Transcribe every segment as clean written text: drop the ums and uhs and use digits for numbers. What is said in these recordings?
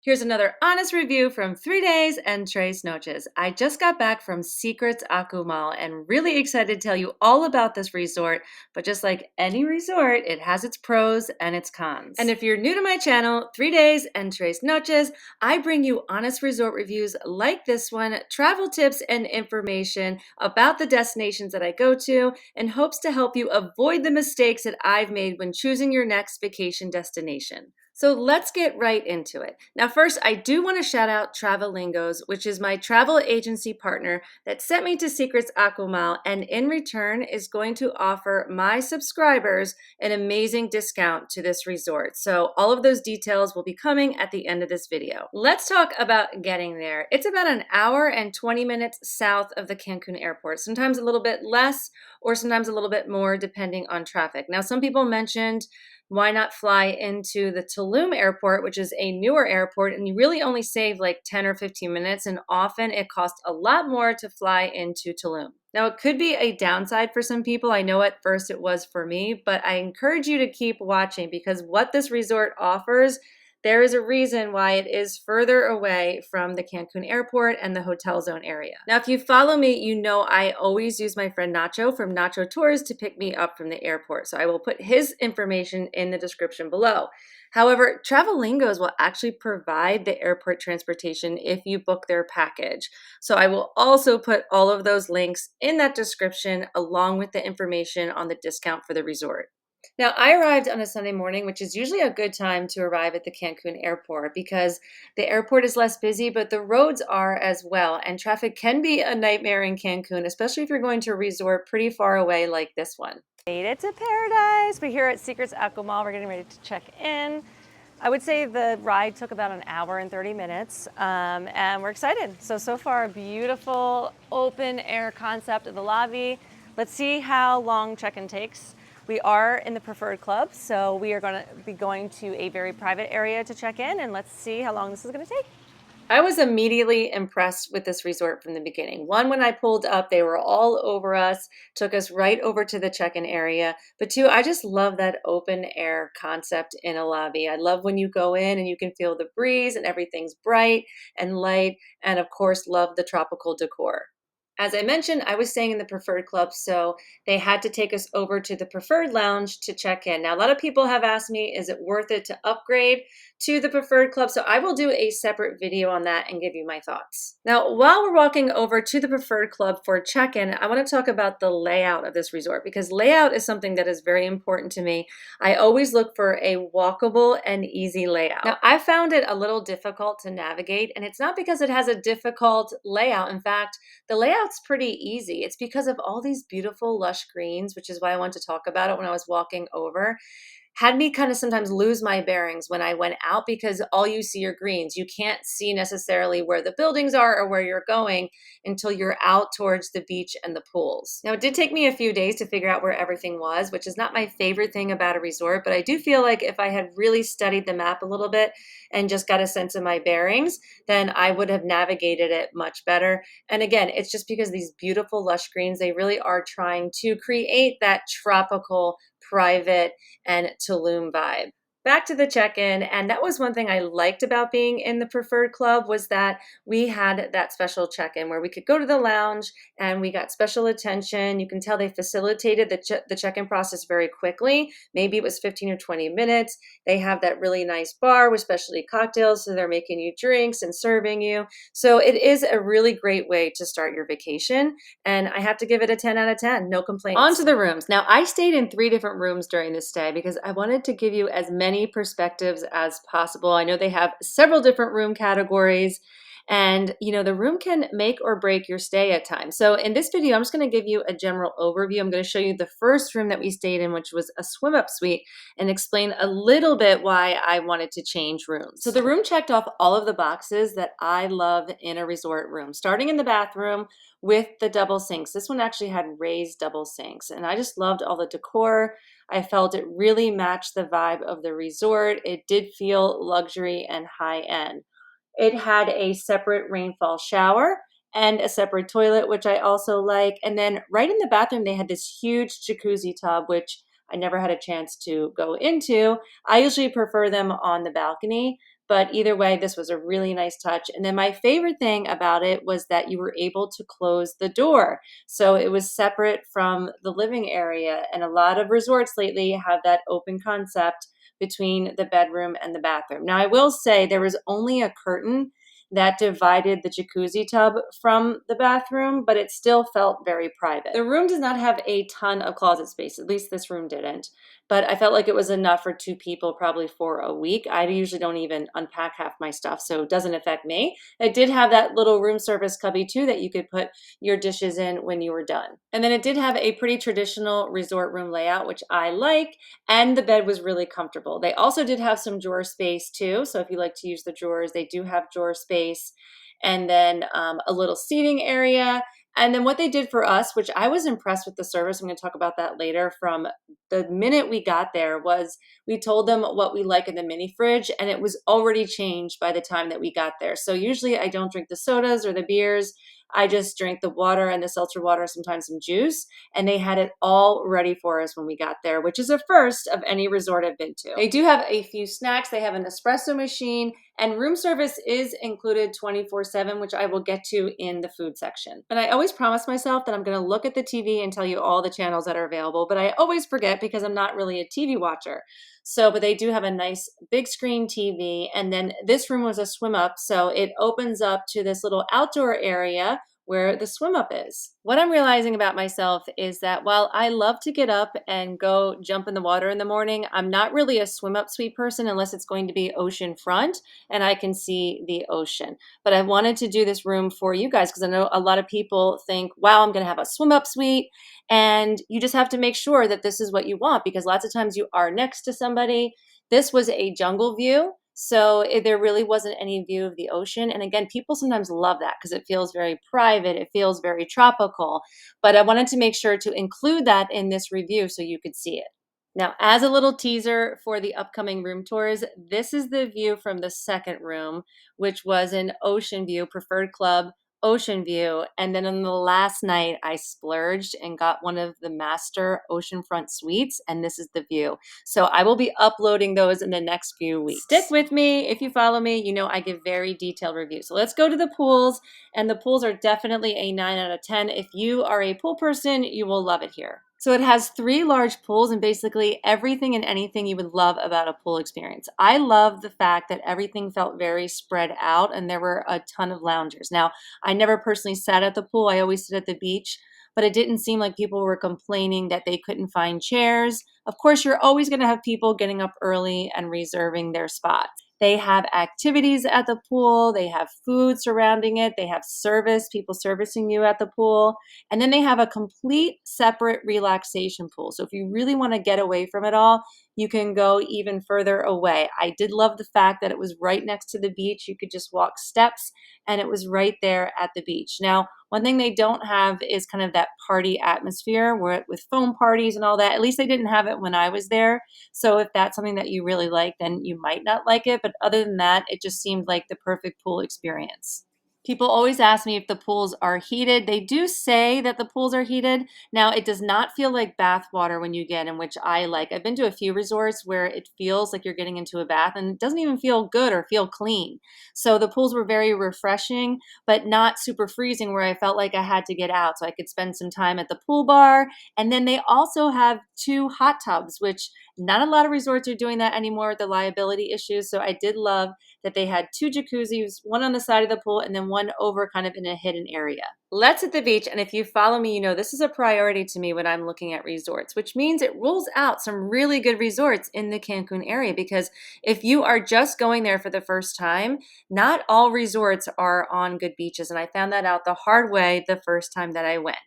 Here's another honest review from 3 days and 3 noches. I just got back from Secrets Akumal and really excited to tell you all about this resort. But just like any resort, it has its pros and its cons. And if you're new to my channel, 3 days and 3 noches, I bring you honest resort reviews like this one, travel tips and information about the destinations that I go to, in hopes to help you avoid the mistakes that I've made when choosing your next vacation destination. So let's get right into it. Now, first, I do want to shout out Travelingos, which is my travel agency partner that sent me to Secrets Akumal, and in return is going to offer my subscribers an amazing discount to this resort. So all of those details will be coming at the end of this video. Let's talk about getting there. It's about an hour and 20 minutes south of the Cancun Airport, sometimes a little bit less or sometimes a little bit more depending on traffic. Now, some people mentioned why not fly into the Tulum airport, which is a newer airport, and you really only save like 10 or 15 minutes, and often it costs a lot more to fly into Tulum. Now, it could be a downside for some people. I know at first it was for me, but I encourage you to keep watching because what this resort offers, there is a reason why it is further away from the Cancun Airport and the hotel zone area. Now, if you follow me, you know I always use my friend Nacho from Nacho Tours to pick me up from the airport. So I will put his information in the description below. However, Travelingos will actually provide the airport transportation if you book their package. So I will also put all of those links in that description along with the information on the discount for the resort. Now, I arrived on a Sunday morning, which is usually a good time to arrive at the Cancun airport because the airport is less busy, but the roads are as well. And traffic can be a nightmare in Cancun, especially if you're going to a resort pretty far away like this one. Made it to paradise. We're here at Secrets Akumal. We're getting ready to check in. I would say the ride took about an hour and 30 minutes, and we're excited. So far, a beautiful open air concept of the lobby. Let's see how long check-in takes. We are in the preferred club, so we are going to be going to a very private area to check in, and let's see how long this is going to take. I was immediately impressed with this resort from the beginning. One, when I pulled up, they were all over us, took us right over to the check-in area. But two, I just love that open air concept in a lobby. I love when you go in and you can feel the breeze and everything's bright and light, and of course, love the tropical decor. As I mentioned, I was staying in the preferred club, so they had to take us over to the preferred lounge to check in. Now, a lot of people have asked me, is it worth it to upgrade to the preferred club? So I will do a separate video on that and give you my thoughts. Now, while we're walking over to the preferred club for check-in, I want to talk about the layout of this resort because layout is something that is very important to me. I always look for a walkable and easy layout. Now, I found it a little difficult to navigate, and it's not because it has a difficult layout. In fact, the layout's pretty easy. It's because of all these beautiful lush greens, which is why I wanted to talk about it when I was walking over. Had me kind of sometimes lose my bearings when I went out because all you see are greens. You can't see necessarily where the buildings are or where you're going until you're out towards the beach and the pools. Now, it did take me a few days to figure out where everything was, which is not my favorite thing about a resort, but I do feel like if I had really studied the map a little bit and just got a sense of my bearings, then I would have navigated it much better. And again, it's just because these beautiful lush greens, they really are trying to create that tropical, private, and Tulum vibe. Back to the check-in, and that was one thing I liked about being in the preferred club was that we had that special check-in where we could go to the lounge and we got special attention. You can tell they facilitated the check-in process very quickly. Maybe it was 15 or 20 minutes. They have that really nice bar with specialty cocktails, so they're making you drinks and serving you. So it is a really great way to start your vacation, and I have to give it a 10 out of 10. No complaints. On to the rooms. Now, I stayed in 3 different rooms during this stay because I wanted to give you as many perspectives as possible. I know they have several different room categories, and the room can make or break your stay at times. So in this video, I'm just going to give you a general overview. I'm going to show you the first room that we stayed in, which was a swim up suite, and explain a little bit why I wanted to change rooms. So the room checked off all of the boxes that I love in a resort room, starting in the bathroom with the double sinks. This one actually had raised double sinks, and I just loved all the decor. I felt it really matched the vibe of the resort. It did feel luxury and high end. It had a separate rainfall shower and a separate toilet, which I also like. And then right in the bathroom, they had this huge jacuzzi tub, which I never had a chance to go into. I usually prefer them on the balcony, But either way, this was a really nice touch. And then my favorite thing about it was that you were able to close the door. So it was separate from the living area. And a lot of resorts lately have that open concept between the bedroom and the bathroom. Now, I will say there was only a curtain that divided the jacuzzi tub from the bathroom, but it still felt very private. The room does not have a ton of closet space, at least this room didn't, but I felt like it was enough for two people, probably for a week. I usually don't even unpack half my stuff, so it doesn't affect me. It did have that little room service cubby too that you could put your dishes in when you were done. And then it did have a pretty traditional resort room layout, which I like, and the bed was really comfortable. They also did have some drawer space too, so if you like to use the drawers, they do have drawer space, and then a little seating area. And then what they did for us, which I was impressed with the service, I'm going to talk about that later, from the minute we got there, was we told them what we like in the mini fridge, and it was already changed by the time that we got there. So usually I don't drink the sodas or the beers. I just drink the water and the seltzer water, sometimes some juice, and they had it all ready for us when we got there, which is a first of any resort I've been to. They do have a few snacks. They have an espresso machine, and room service is included 24/7, which I will get to in the food section. And I always promise myself that I'm going to look at the TV and tell you all the channels that are available, but I always forget because I'm not really a TV watcher. So, but they do have a nice big screen TV. And then this room was a swim up. So it opens up to this little outdoor area where the swim up is. What I'm realizing about myself is that while I love to get up and go jump in the water in the morning, I'm not really a swim up suite person unless it's going to be ocean front and I can see the ocean. But I wanted to do this room for you guys because I know a lot of people think, wow, I'm going to have a swim up suite. And you just have to make sure that this is what you want because lots of times you are next to somebody. This was a jungle view. So there really wasn't any view of the ocean. And again, people sometimes love that because it feels very private. It feels very tropical. But I wanted to make sure to include that in this review so you could see it. Now, as a little teaser for the upcoming room tours, this is the view from the second room, which was an ocean view, preferred club, ocean view. And then on the last night, I splurged and got one of the master oceanfront suites, and this is the view. So I will be uploading those in the next few weeks. Stick with me. If you follow me, you know I give very detailed reviews. So let's go to the pools, and the pools are definitely a 9 out of 10. If you are a pool person, you will love it here. So it has 3 large pools and basically everything and anything you would love about a pool experience. I love the fact that everything felt very spread out and there were a ton of loungers. Now, I never personally sat at the pool. I always sit at the beach, but it didn't seem like people were complaining that they couldn't find chairs. Of course, you're always going to have people getting up early and reserving their spots. They have activities at the pool. They have food surrounding it. They have service, people servicing you at the pool. And then they have a complete separate relaxation pool. So if you really want to get away from it all, you can go even further away. I did love the fact that it was right next to the beach. You could just walk steps and it was right there at the beach. Now, one thing they don't have is kind of that party atmosphere where with foam parties and all that. At least they didn't have it when I was there. So if that's something that you really like, then you might not like it. But other than that, it just seemed like the perfect pool experience. People always ask me if the pools are heated. They do say that the pools are heated. Now, it does not feel like bath water when you get in, which I like. I've been to a few resorts where it feels like you're getting into a bath and it doesn't even feel good or feel clean. So the pools were very refreshing, but not super freezing where I felt like I had to get out so I could spend some time at the pool bar. And then they also have 2 hot tubs, which not a lot of resorts are doing that anymore with the liability issues. So I did love that they had 2 jacuzzis, one on the side of the pool and then one over kind of in a hidden area. Let's hit the beach. And if you follow me, you know this is a priority to me when I'm looking at resorts, which means it rules out some really good resorts in the Cancun area. Because if you are just going there for the first time, not all resorts are on good beaches. And I found that out the hard way the first time that I went.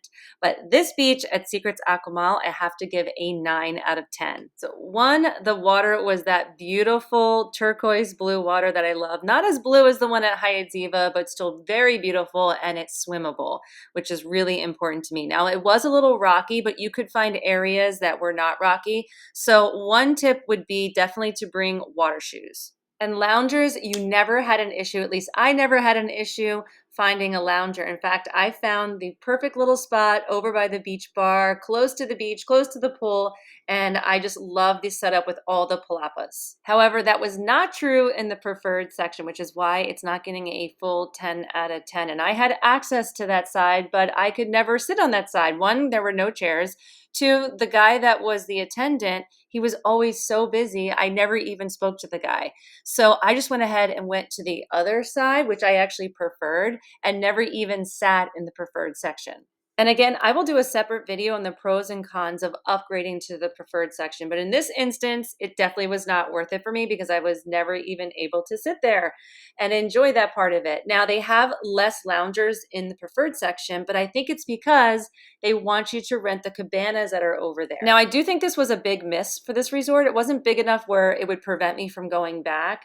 But this beach at Secrets Akumal, I have to give a 9 out of 10. So one, the water was that beautiful turquoise blue water that I love. Not as blue as the one at Hyatt Ziva, but still very beautiful, and it's swimmable, which is really important to me. Now, it was a little rocky, but you could find areas that were not rocky. So one tip would be definitely to bring water shoes. And loungers, you never had an issue, at least I never had an issue finding a lounger. In fact, I found the perfect little spot over by the beach bar, close to the beach, close to the pool, and I just love the setup with all the palapas. However, that was not true in the preferred section, which is why it's not getting a full 10 out of 10. And I had access to that side, but I could never sit on that side. One, there were no chairs. Two, the guy that was the attendant, he was always so busy, I never even spoke to the guy. So I just went ahead and went to the other side, which I actually preferred, and never even sat in the preferred section. And again, I will do a separate video on the pros and cons of upgrading to the preferred section. But in this instance, it definitely was not worth it for me because I was never even able to sit there and enjoy that part of it. Now, they have less loungers in the preferred section, but I think it's because they want you to rent the cabanas that are over there. Now, I do think this was a big miss for this resort. It wasn't big enough where it would prevent me from going back,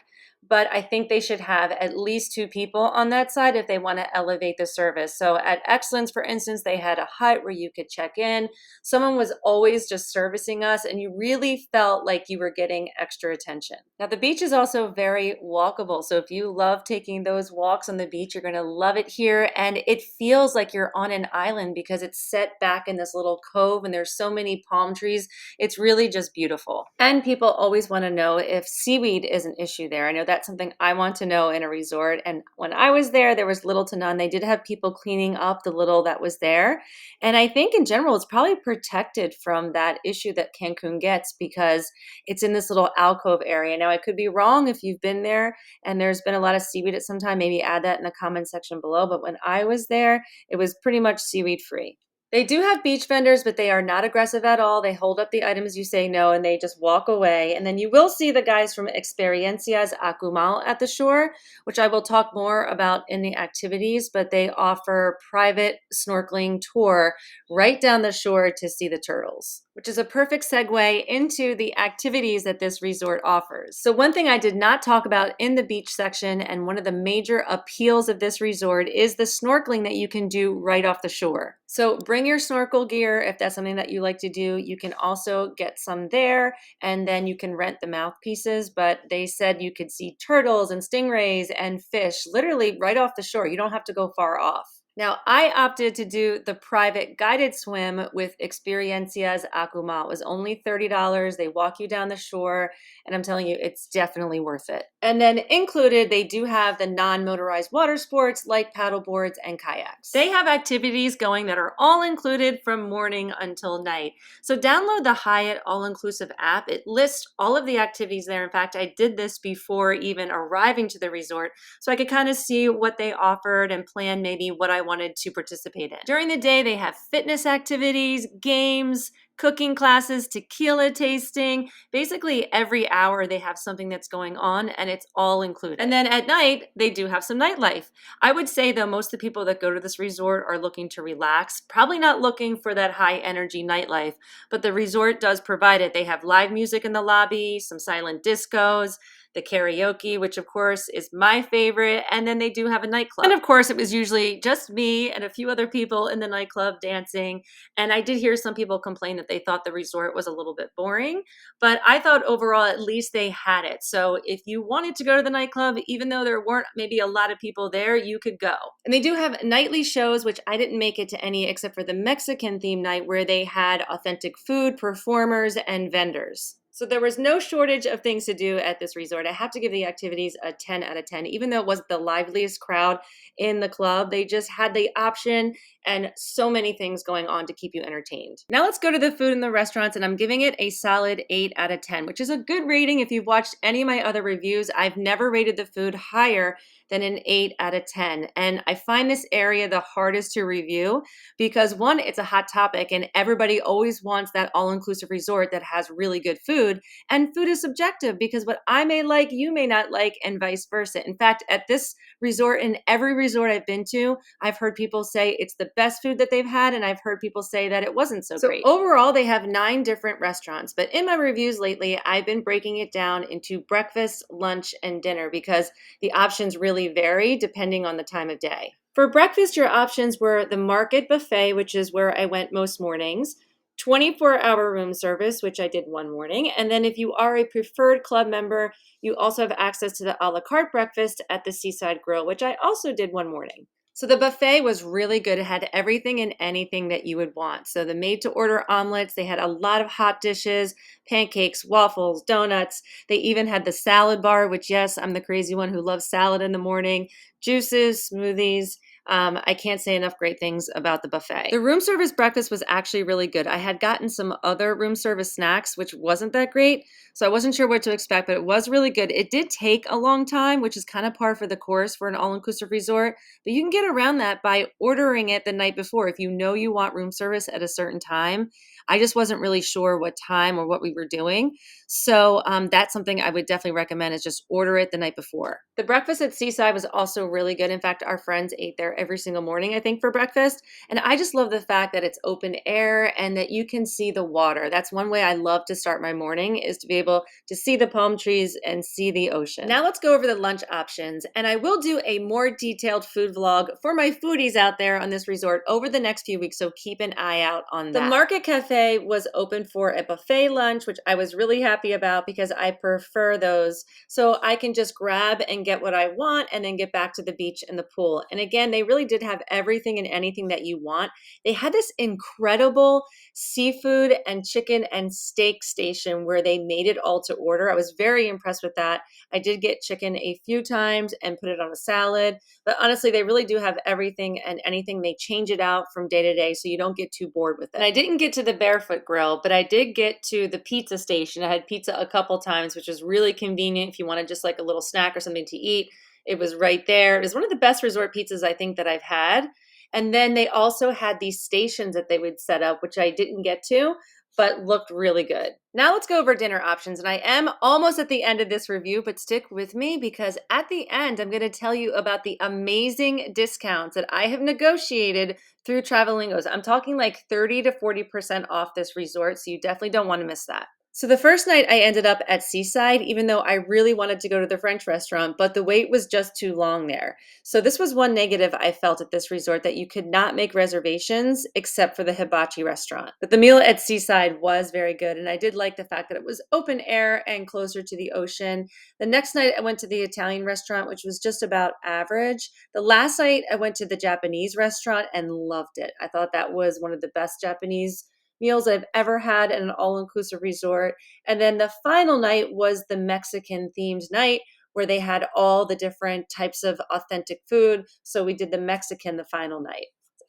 but I think they should have at least 2 people on that side if they want to elevate the service. So at Excellence, for instance, they had a hut where you could check in. Someone was always just servicing us, and you really felt like you were getting extra attention. Now, the beach is also very walkable. So if you love taking those walks on the beach, you're going to love it here. And it feels like you're on an island because it's set back in this little cove and there's so many palm trees. It's really just beautiful. And people always want to know if seaweed is an issue there. I know that's something I want to know in a resort. And when I was there was little to none. They did have people cleaning up the little that was there. And I think in general, it's probably protected from that issue that Cancun gets because it's in this little alcove area. Now, I could be wrong if you've been there and there's been a lot of seaweed at some time. Maybe add that in the comment section below. But when I was there, it was pretty much seaweed free. They do have beach vendors, but they are not aggressive at all. They hold up the items you say no, and they just walk away. And then you will see the guys from Experiencias Akumal at the shore, which I will talk more about in the activities, but they offer private snorkeling tour right down the shore to see the turtles, which is a perfect segue into the activities that this resort offers. So one thing I did not talk about in the beach section, and one of the major appeals of this resort, is the snorkeling that you can do right off the shore. So bring your snorkel gear if that's something that you like to do. You can also get some there, and then you can rent the mouthpieces, but they said you could see turtles and stingrays and fish literally right off the shore. You don't have to go far off. Now, I opted to do the private guided swim with Experiencias Akumal. It was only $30. They walk you down the shore, and I'm telling you, it's definitely worth it. And then included, they do have the non-motorized water sports like paddle boards and kayaks. They have activities going that are all included from morning until night. So download the Hyatt All-Inclusive app. It lists all of the activities there. In fact, I did this before even arriving to the resort, so I could kind of see what they offered and plan maybe what I wanted to participate in. During the day, they have fitness activities, games, cooking classes, tequila tasting. Basically, every hour they have something that's going on, and it's all included. And then at night, they do have some nightlife. I would say, though, most of the people that go to this resort are looking to relax, probably not looking for that high energy nightlife, but the resort does provide it. They have live music in the lobby, some silent discos, the karaoke, which of course is my favorite, and then they do have a nightclub. And of course, it was usually just me and a few other people in the nightclub dancing, and I did hear some people complain that they thought the resort was a little bit boring, but I thought overall at least they had it. So if you wanted to go to the nightclub, even though there weren't maybe a lot of people there, you could go. And they do have nightly shows, which I didn't make it to any except for the Mexican theme night, where they had authentic food, performers, and vendors. So there was no shortage of things to do at this resort. I have to give the activities a 10 out of 10. Even though it wasn't the liveliest crowd in the club, they just had the option and so many things going on to keep you entertained. Now let's go to the food in the restaurants, and I'm giving it a solid 8 out of 10, which is a good rating. If you've watched any of my other reviews, I've never rated the food higher than an 8 out of 10. And I find this area the hardest to review because, one, it's a hot topic and everybody always wants that all-inclusive resort that has really good food. And food is subjective because what I may like, you may not like, and vice versa. In fact, at this resort and every resort I've been to, I've heard people say it's the best food that they've had, and I've heard people say that it wasn't so great. Overall, they have 9 different restaurants, but in my reviews lately, I've been breaking it down into breakfast, lunch, and dinner because the options really vary depending on the time of day. For breakfast, your options were the Market Buffet, which is where I went most mornings, 24-hour room service, which I did one morning, and then if you are a preferred club member, you also have access to the a la carte breakfast at the Seaside Grill, which I also did one morning. So the buffet was really good. It had everything and anything that you would want. So the made to order omelets, they had a lot of hot dishes, pancakes, waffles, donuts. They even had the salad bar, which, yes, I'm the crazy one who loves salad in the morning, juices, smoothies. I can't say enough great things about the buffet. The room service breakfast was actually really good. I had gotten some other room service snacks, which wasn't that great. So I wasn't sure what to expect, but it was really good. It did take a long time, which is kind of par for the course for an all inclusive resort. But you can get around that by ordering it the night before if you know you want room service at a certain time. I just wasn't really sure what time or what we were doing. So that's something I would definitely recommend is just order it the night before. The breakfast at Seaside was also really good. In fact, our friends ate there every single morning, I think, for breakfast. And I just love the fact that it's open air and that you can see the water. That's one way I love to start my morning is to be able to see the palm trees and see the ocean. Now let's go over the lunch options. And I will do a more detailed food vlog for my foodies out there on this resort over the next few weeks. So keep an eye out on that. The Market Cafe was open for a buffet lunch, which I was really happy about because I prefer those. So I can just grab and get what I want and then get back to the beach and the pool. And again, they really did have everything and anything that you want. They had this incredible seafood and chicken and steak station where they made it all to order. I was very impressed with that. I did get chicken a few times and put it on a salad, but honestly, they really do have everything and anything. They change it out from day to day so you don't get too bored with it. And I didn't get to the Barefoot Grill, but I did get to the pizza station. I had pizza a couple times, which was really convenient if you wanted just like a little snack or something to eat. It was right there. It was one of the best resort pizzas I think that I've had. And then they also had these stations that they would set up, which I didn't get to, but looked really good. Now let's go over dinner options. And I am almost at the end of this review, but stick with me because at the end, I'm going to tell you about the amazing discounts that I have negotiated through Travelingos. I'm talking like 30 to 40% off this resort, so you definitely don't want to miss that. So the first night I ended up at Seaside, even though I really wanted to go to the French restaurant, but the wait was just too long there. So this was one negative I felt at this resort, that you could not make reservations except for the hibachi restaurant. But the meal at Seaside was very good, and I did like the fact that it was open air and closer to the ocean. The next night I went to the Italian restaurant, which was just about average. The last night I went to the Japanese restaurant and loved it. I thought that was one of the best Japanese meals I've ever had at an all-inclusive resort. And then the final night was the Mexican themed night where they had all the different types of authentic food. So we did the Mexican the final night.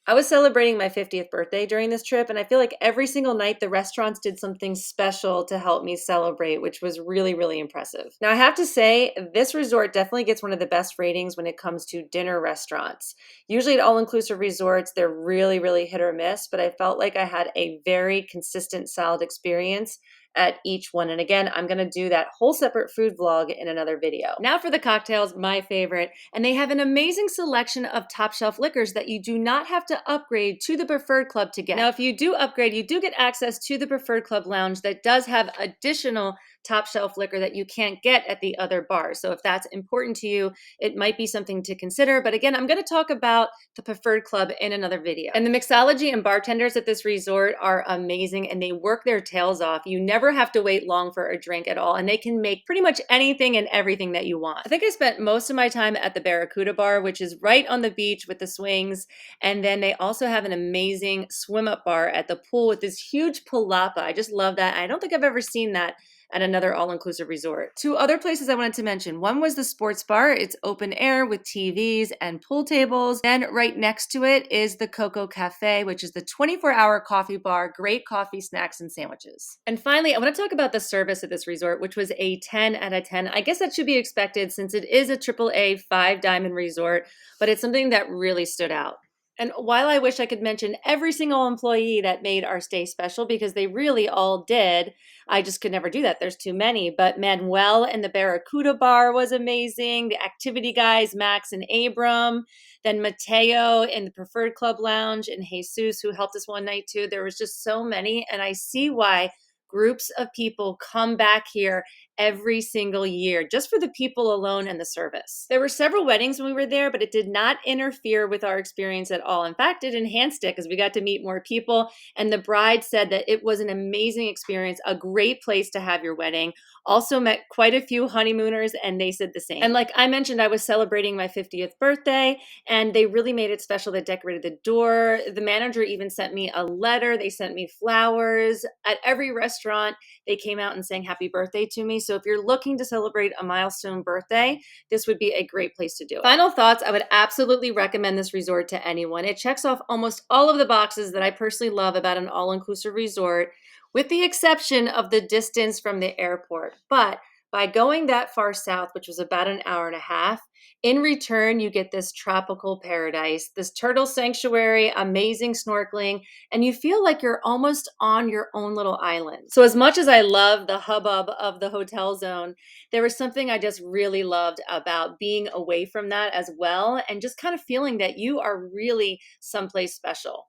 I was celebrating my 50th birthday during this trip, and I feel like every single night the restaurants did something special to help me celebrate, which was really, really impressive. Now, I have to say, this resort definitely gets one of the best ratings when it comes to dinner restaurants. Usually at all-inclusive resorts, they're really, really hit or miss, but I felt like I had a very consistent, solid experience at each one. And again, I'm going to do that whole separate food vlog in another video. Now for the cocktails, my favorite. And they have an amazing selection of top shelf liquors that you do not have to upgrade to the preferred club to get. Now, if you do upgrade, you do get access to the preferred club lounge that does have additional top shelf liquor that you can't get at the other bars. So if that's important to you, it might be something to consider. But again, I'm going to talk about the preferred club in another video. And the mixology and bartenders at this resort are amazing and they work their tails off. You never have to wait long for a drink at all. And they can make pretty much anything and everything that you want. I think I spent most of my time at the Barracuda bar, which is right on the beach with the swings. And then they also have an amazing swim up bar at the pool with this huge palapa. I just love that. I don't think I've ever seen that at another all-inclusive resort. Two other places I wanted to mention. One was the sports bar. It's open air with TVs and pool tables. Then right next to it is the Coco Cafe, which is the 24-hour coffee bar, great coffee, snacks, and sandwiches. And finally, I want to talk about the service at this resort, which was a 10 out of 10. I guess that should be expected since it is a AAA 5-diamond resort, but it's something that really stood out. And while I wish I could mention every single employee that made our stay special, because they really all did, I just could never do that. There's too many. But Manuel in the Barracuda bar was amazing. The activity guys, Max and Abram. Then Mateo in the Preferred Club Lounge, and Jesus, who helped us one night too. There was just so many. And I see why groups of people come back here every single year just for the people alone and the service. There were several weddings when we were there, but it did not interfere with our experience at all. In fact, it enhanced it because we got to meet more people. And the bride said that it was an amazing experience, a great place to have your wedding. Also met quite a few honeymooners, and they said the same. And like I mentioned, I was celebrating my 50th birthday, and they really made it special. They decorated the door. The manager even sent me a letter. They sent me flowers. At every restaurant, they came out and sang happy birthday to me. So if you're looking to celebrate a milestone birthday, this would be a great place to do it. Final thoughts, I would absolutely recommend this resort to anyone. It checks off almost all of the boxes that I personally love about an all-inclusive resort, with the exception of the distance from the airport. But by going that far south, which was about an hour and a half, in return, you get this tropical paradise, this turtle sanctuary, amazing snorkeling, and you feel like you're almost on your own little island. So as much as I love the hubbub of the hotel zone, there was something I just really loved about being away from that as well, and just kind of feeling that you are really someplace special.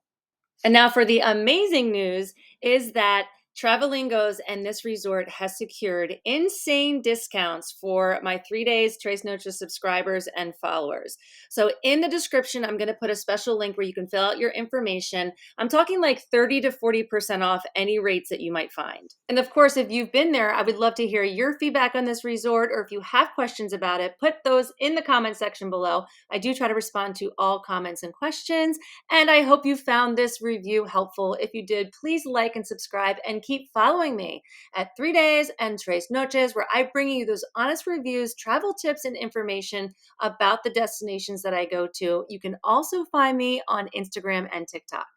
And now for the amazing news is that Travelingos and this resort has secured insane discounts for my 3 days Tres Noches subscribers and followers. So in the description, I'm going to put a special link where you can fill out your information. I'm talking like 30 to 40% off any rates that you might find. And of course, if you've been there, I would love to hear your feedback on this resort, or if you have questions about it, put those in the comment section below. I do try to respond to all comments and questions. And I hope you found this review helpful. If you did, please like and subscribe, and keep following me at 3 Days and Tres Noches, where I bring you those honest reviews, travel tips, and information about the destinations that I go to. You can also find me on Instagram and TikTok.